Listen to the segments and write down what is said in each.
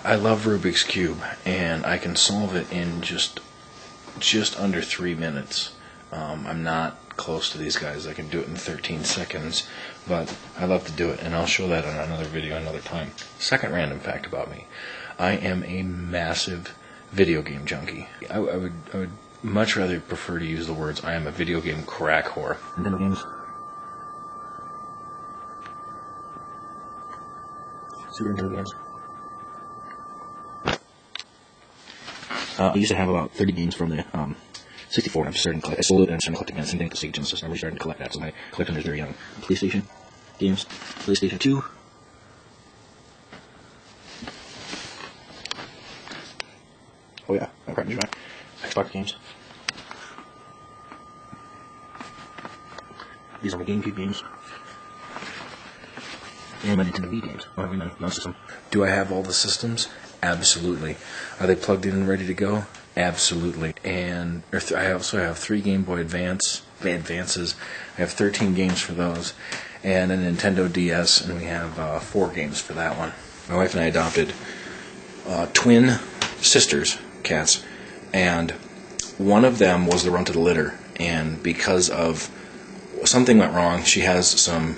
I love Rubik's Cube, and I can solve it in just under 3 minutes. I'm not close to these guys. I can do it in 13 seconds, but I love to do it, and I'll show that on another video another time. Second random fact about me. I am a massive video game junkie. I would much rather prefer to use the words I am a video game crack whore. Nintendo games. Super Nintendo games. I used to have about 30 games from the 64, and I'm starting to collect. I sold it and I'm starting to collect again. Same thing with the Sega Genesis. I'm really starting to collect that, so I collect them as very young. PlayStation games, PlayStation 2. Oh yeah, I've got Xbox games. These are my GameCube games. And my Nintendo Wii games. I have no system. Do I have all the systems? Absolutely. Are they plugged in and ready to go? Absolutely. And I also have 3 Game Boy Advances. I have 13 games for those, and a Nintendo DS, and we have 4 games for that one. My wife and I adopted twin sisters, cats, and one of them was the runt of the litter, and because of something went wrong, she has some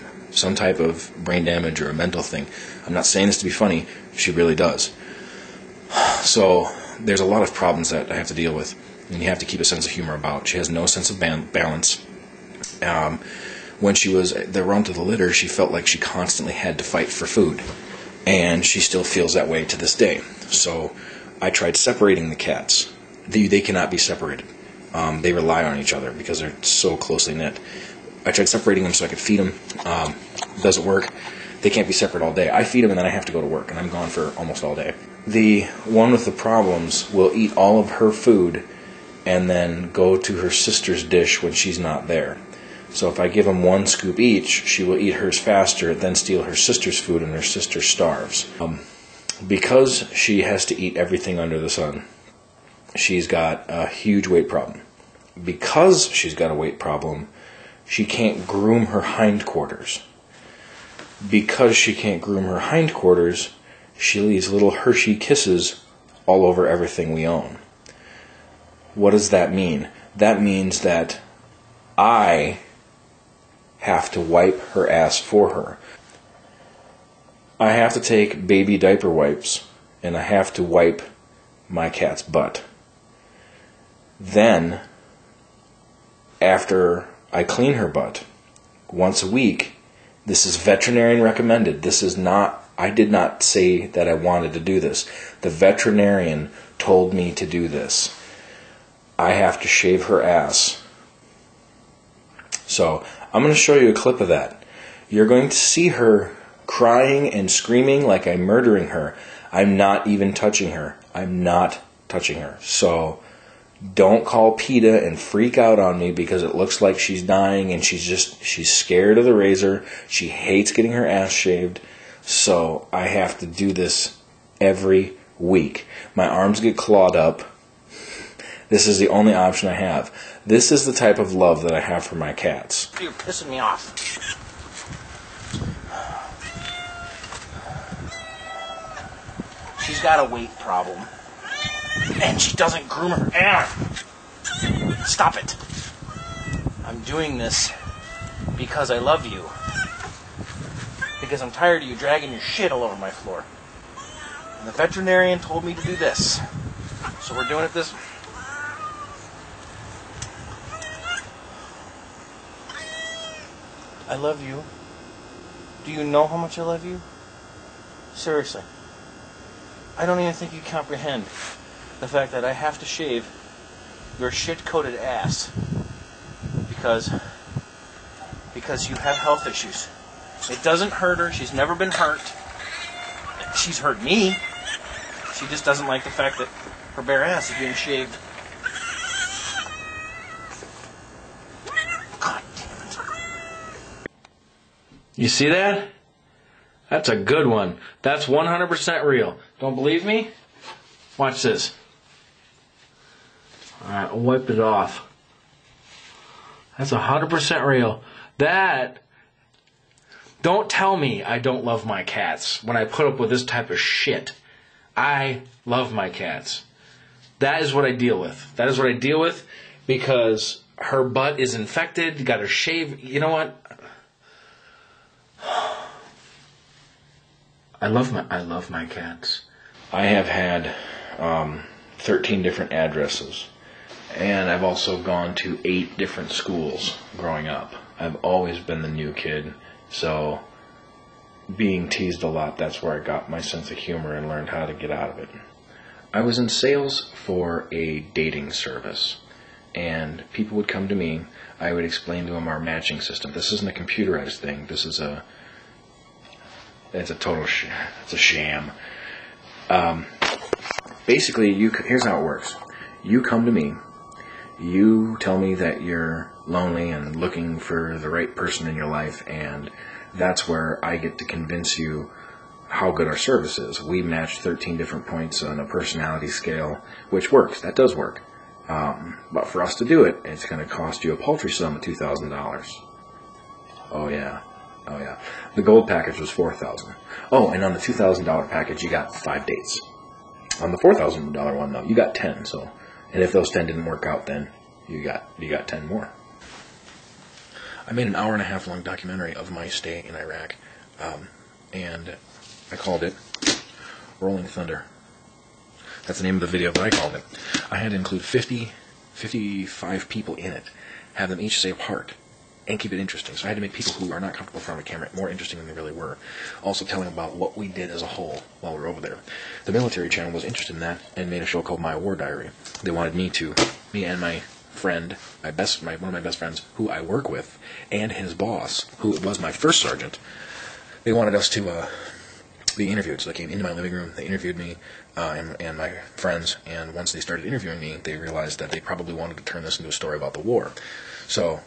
type of brain damage or a mental thing. I'm not saying this to be funny, she really does. So there's a lot of problems that I have to deal with, and you have to keep a sense of humor about. She has no sense of balance. When she was the runt of the litter, she felt like she constantly had to fight for food, and she still feels that way to this day. So I tried separating the cats. They cannot be separated. They rely on each other because they're so closely knit. I tried separating them so I could feed them. It doesn't work. They can't be separate all day. I feed them and then I have to go to work, and I'm gone for almost all day. The one with the problems will eat all of her food and then go to her sister's dish when she's not there. So if I give them 1 scoop each, she will eat hers faster, then steal her sister's food, and her sister starves. Because she has to eat everything under the sun, she's got a huge weight problem. Because she's got a weight problem, she can't groom her hindquarters. Because she can't groom her hindquarters, she leaves little Hershey kisses all over everything we own. What does that mean? That means that I have to wipe her ass for her. I have to take baby diaper wipes, and I have to wipe my cat's butt. Then, after I clean her butt, once a week, this is veterinarian recommended. This is not, I did not say that I wanted to do this. The veterinarian told me to do this. I have to shave her ass. So, I'm going to show you a clip of that. You're going to see her crying and screaming like I'm murdering her. I'm not even touching her. I'm not touching her. So, don't call PETA and freak out on me because it looks like she's dying and she's scared of the razor. She hates getting her ass shaved. So I have to do this every week. My arms get clawed up. This is the only option I have. This is the type of love that I have for my cats. You're pissing me off. She's got a weight problem. And she doesn't groom her ass. Stop it. I'm doing this because I love you. Because I'm tired of you dragging your shit all over my floor. And the veterinarian told me to do this. So we're doing it this... I love you. Do you know how much I love you? Seriously. I don't even think you comprehend the fact that I have to shave your shit-coated ass because you have health issues. It doesn't hurt her. She's never been hurt. She's hurt me. She just doesn't like the fact that her bare ass is being shaved. God damn it. You see that? That's a good one. That's 100% real. Don't believe me? Watch this. Alright, I'll wipe it off. That's 100% real. That... Don't tell me I don't love my cats when I put up with this type of shit. I love my cats. That is what I deal with. That is what I deal with because her butt is infected, got her shaved. You know what? I love my cats. I have had 13 different addresses, and I've also gone to 8 different schools growing up. I've always been the new kid, so being teased a lot, that's where I got my sense of humor and learned how to get out of it. I was in sales for a dating service, and people would come to me. I would explain to them our matching system. This isn't a computerized thing. This is it's a total it's a sham. Basically, here's how it works. You come to me. You tell me that you're lonely and looking for the right person in your life, and that's where I get to convince you how good our service is. We match 13 different points on a personality scale, which works. That does work. But for us to do it, it's going to cost you a paltry sum of $2,000. Oh, yeah. Oh, yeah. The gold package was $4,000. Oh, and on the $2,000 package, you got 5 dates. On the $4,000 one, though, you got 10. So, and if those 10 didn't work out, then you got 10 more. I made an 1.5 hour long documentary of my stay in Iraq, and I called it Rolling Thunder. That's the name of the video that I called it. I had to include 55 people in it, have them each say a part, and keep it interesting. So I had to make people who are not comfortable in front of a camera more interesting than they really were. Also telling about what we did as a whole while we were over there. The military channel was interested in that and made a show called My War Diary. They wanted me and my friend, one of my best friends, who I work with, and his boss, who was my first sergeant. They wanted us to be interviewed. So they came into my living room, they interviewed me and my friends, and once they started interviewing me, they realized that they probably wanted to turn this into a story about the war. So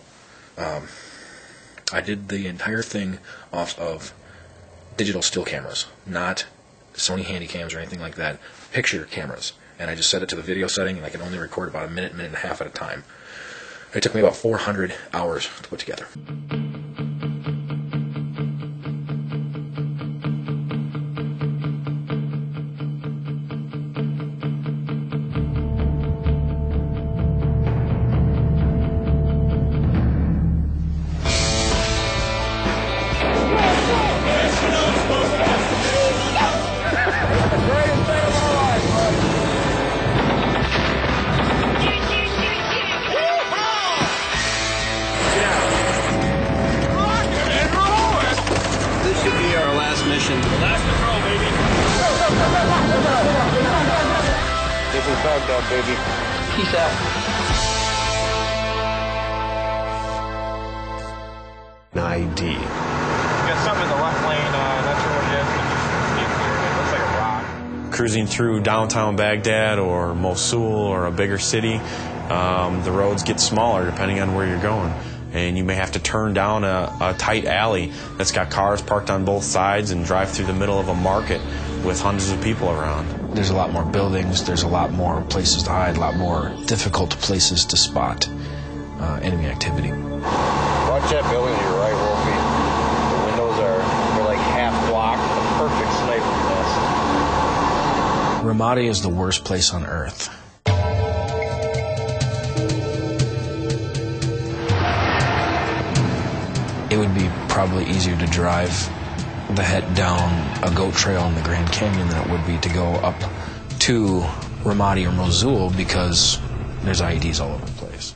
I did the entire thing off of digital still cameras, not Sony Handycams or anything like that, picture cameras. And I just set it to the video setting, and I can only record about a minute and a half at a time. It took me about 400 hours to put together. Last patrol, baby. This is Baghdad, baby. Peace out. An ID. You got something in the left lane, not sure what it is, but it looks like a rock. Cruising through downtown Baghdad or Mosul or a bigger city, the roads get smaller depending on where you're going. And you may have to turn down a tight alley that's got cars parked on both sides and drive through the middle of a market with hundreds of people around. There's a lot more buildings, there's a lot more places to hide, a lot more difficult places to spot enemy activity. Watch that building to your right, Wolfie. The windows they're like half blocked, the perfect sniper nest. Ramadi is the worst place on Earth. It would be probably easier to drive the head down a goat trail in the Grand Canyon than it would be to go up to Ramadi or Mosul because there's IEDs all over the place.